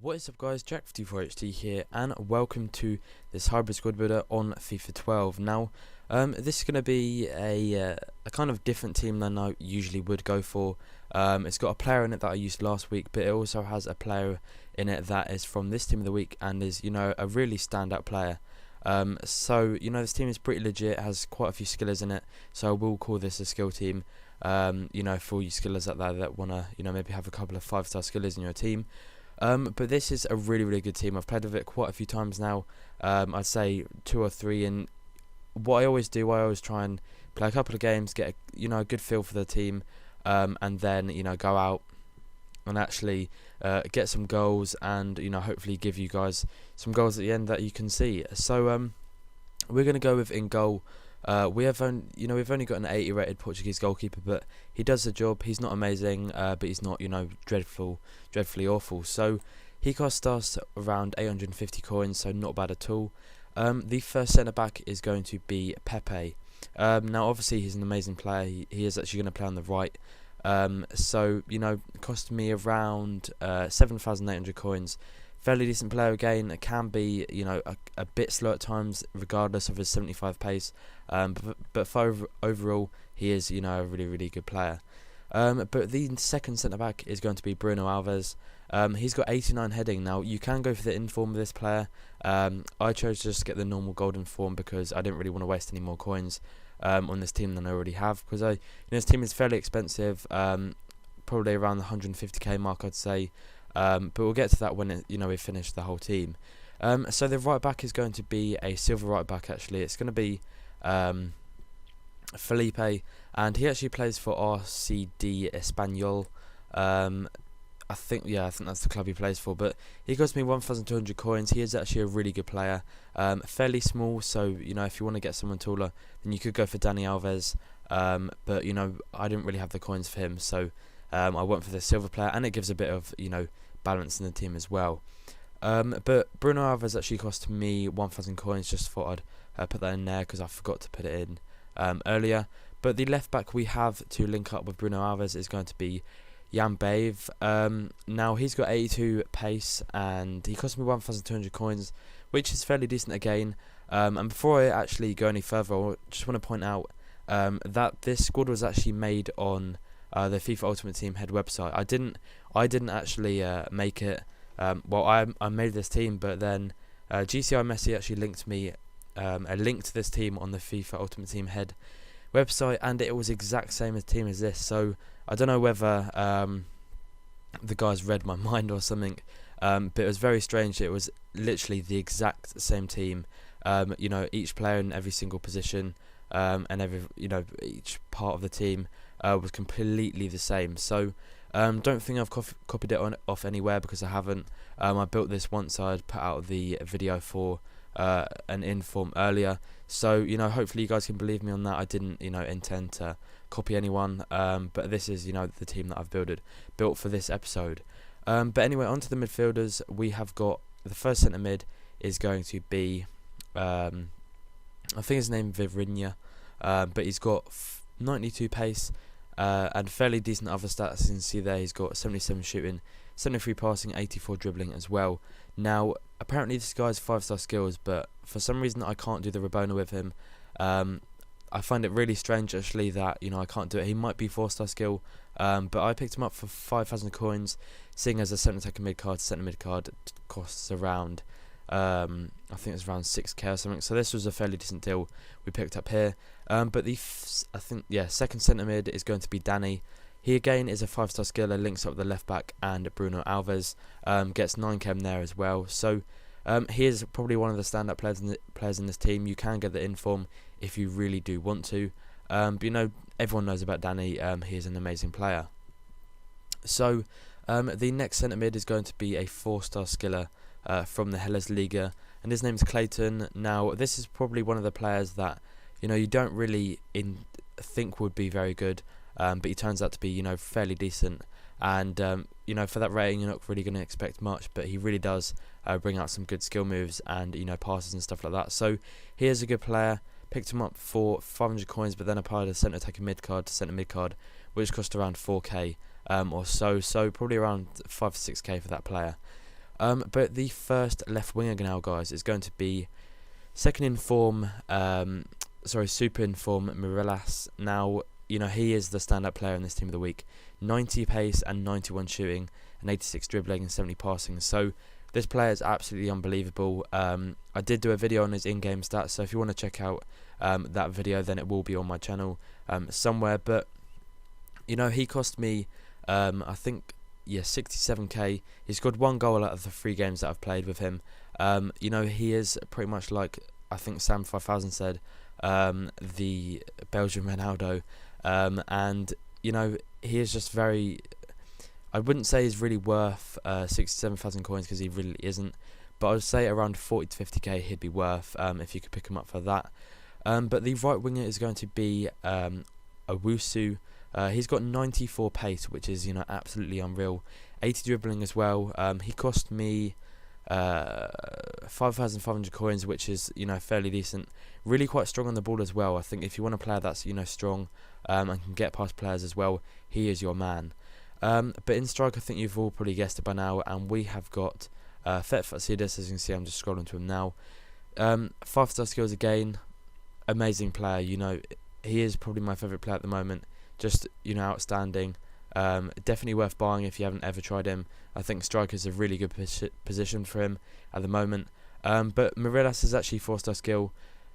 What is up guys, Jack54HD here and welcome to this hybrid squad builder on FIFA 12. Now this is going to be a kind of different team than I usually would go for. It's got a player in it that I used last week, but it also has a player in it that is from this team of the week and is, you know, a really standout player. So, you know, this team is pretty legit, has quite a few skillers in it, so I will call this a skill team. You know, for you skillers out there that want to, you know, maybe have a couple of 5-star skillers in your team. But this is a really good team. I've played with it quite a few times now. I'd say 2 or 3, and what I always do, I always try and play a couple of games, get a good feel for the team, and then, you know, go out and actually get some goals and, you know, hopefully give you guys some goals at the end that you can see. So we're going to go with in goal. We've only got an 80 rated Portuguese goalkeeper, but he does the job. He's not amazing, but he's not, you know, dreadfully awful. So he cost us around 850 coins, so not bad at all. The first centre back is going to be Pepe. Now obviously he's an amazing player. He is actually going to play on the right. So, you know, it cost me around 7,800 coins. Fairly decent player again. It can be, you know, a bit slow at times, regardless of his 75 pace. But for overall, he is, you know, a really good player. But the second centre back is going to be Bruno Alves. He's got 89 heading. Now you can go for the inform of this player. I chose to just get the normal golden form because I didn't really want to waste any more coins on this team than I already have. Because this team is fairly expensive, probably around the 150k mark, I'd say. But we'll get to that when we finish the whole team. So the right back is going to be a silver right back. Actually, it's going to be Felipe, and he actually plays for RCD Espanyol. I think that's the club he plays for. But he cost me 1,200 coins. He is actually a really good player. Fairly small, so, you know, if you want to get someone taller, then you could go for Dani Alves. But, you know, I didn't really have the coins for him, so I went for the silver player, and it gives a bit of, you know, balance in the team as well. But Bruno Alves actually cost me 1,000 coins. Just thought I'd put that in there because I forgot to put it in earlier. But the left back we have to link up with Bruno Alves is going to be Jan Bave. Now he's got 82 pace and he cost me 1,200 coins, which is fairly decent again. And before I actually go any further, I just want to point out that this squad was actually made on the FIFA Ultimate Team head website. I didn't actually make it. Well, I made this team, but then GCI Messi actually linked me a link to this team on the FIFA Ultimate Team head website, and it was exact same team as this. So I don't know whether the guys read my mind or something, but it was very strange. It was literally the exact same team. You know, each player in every single position, and each part of the team was completely the same. So don't think I've copied it off anywhere, because I haven't. I built this once I'd put out the video for an inform earlier, so, you know, hopefully you guys can believe me on that. I didn't, you know, intend to copy anyone, but this is, you know, the team that I've built for this episode. But anyway, onto the midfielders. We have got the first centre mid is going to be I think his name Vivrinha, but he's got 92 pace and fairly decent other stats. As you can see there, he's got 77 shooting, 73 passing, 84 dribbling as well. Now apparently this guy's 5-star skills, but for some reason I can't do the Rabona with him. I find it really strange actually that, you know, I can't do it. He might be 4-star skill, but I picked him up for 5,000 coins, seeing as a centre attacking mid card. Centre mid card costs around I think it's around 6k or something, so this was a fairly decent deal we picked up here. But the second centre mid is going to be Danny. He again is a 5-star skiller, links up with the left back and Bruno Alves, gets 9k there as well. So he is probably one of the standout players in this team. You can get the inform if you really do want to, but, you know, everyone knows about Danny. He is an amazing player. So the next centre mid is going to be a 4-star skiller from the Hellas Liga, and his name's Clayton. Now this is probably one of the players that, you know, you don't really think would be very good, but he turns out to be, you know, fairly decent. And you know, for that rating you're not really going to expect much, but he really does bring out some good skill moves and, you know, passes and stuff like that. So he is a good player. Picked him up for 500 coins, but then applied a centre attacking mid card to centre mid card, which cost around 4k or so. So probably around 5 to 6k for that player. But the first left winger now, guys, is going to be second in form, super in form, Mirelas. Now, you know, he is the standout player in this team of the week. 90 pace and 91 shooting and 86 dribbling and 70 passing. So this player is absolutely unbelievable. I did do a video on his in-game stats, so if you want to check out that video, then it will be on my channel somewhere. But, you know, he cost me, I think, 67k. He scored 1 goal out of the 3 games that I've played with him. You know, he is pretty much like, I think Sam 5000 said, the Belgian Ronaldo. And, you know, he is just very... I wouldn't say he's really worth 67,000 coins, because he really isn't. But I would say around 40 to 50k he'd be worth if you could pick him up for that. But the right winger is going to be Owusu. He's got 94 pace, which is, you know, absolutely unreal. 80 dribbling as well. He cost me 5,500 coins, which is, you know, fairly decent. Really quite strong on the ball as well. I think if you want a player that's, you know, strong and can get past players as well, he is your man. But in strike, I think you've all probably guessed it by now, and we have got feat.Strix. As you can see, I'm just scrolling to him now. 5-star skills again. Amazing player. You know, he is probably my favourite player at the moment. Just, you know, outstanding. Definitely worth buying if you haven't ever tried him. I think striker's a really good position for him at the moment. But Mirelas is actually 4-star skill.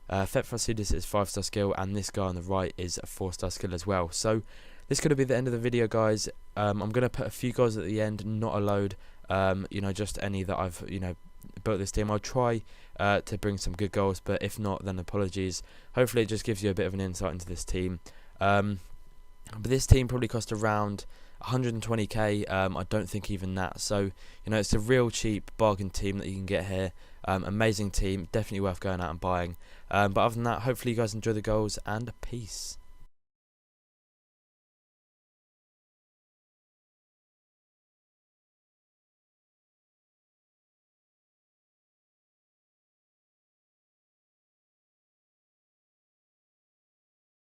feat.Strix is 5-star skill, and this guy on the right is a 4-star skill as well. So this could be the end of the video, guys. I'm going to put a few guys at the end, not a load. You know, just any that I've, you know, built this team. I'll try to bring some good goals, but if not, then apologies. Hopefully it just gives you a bit of an insight into this team. But this team probably cost around 120k. I don't think even that. So, you know, it's a real cheap bargain team that you can get here. Amazing team, definitely worth going out and buying. But other than that, hopefully you guys enjoy the goals, and peace.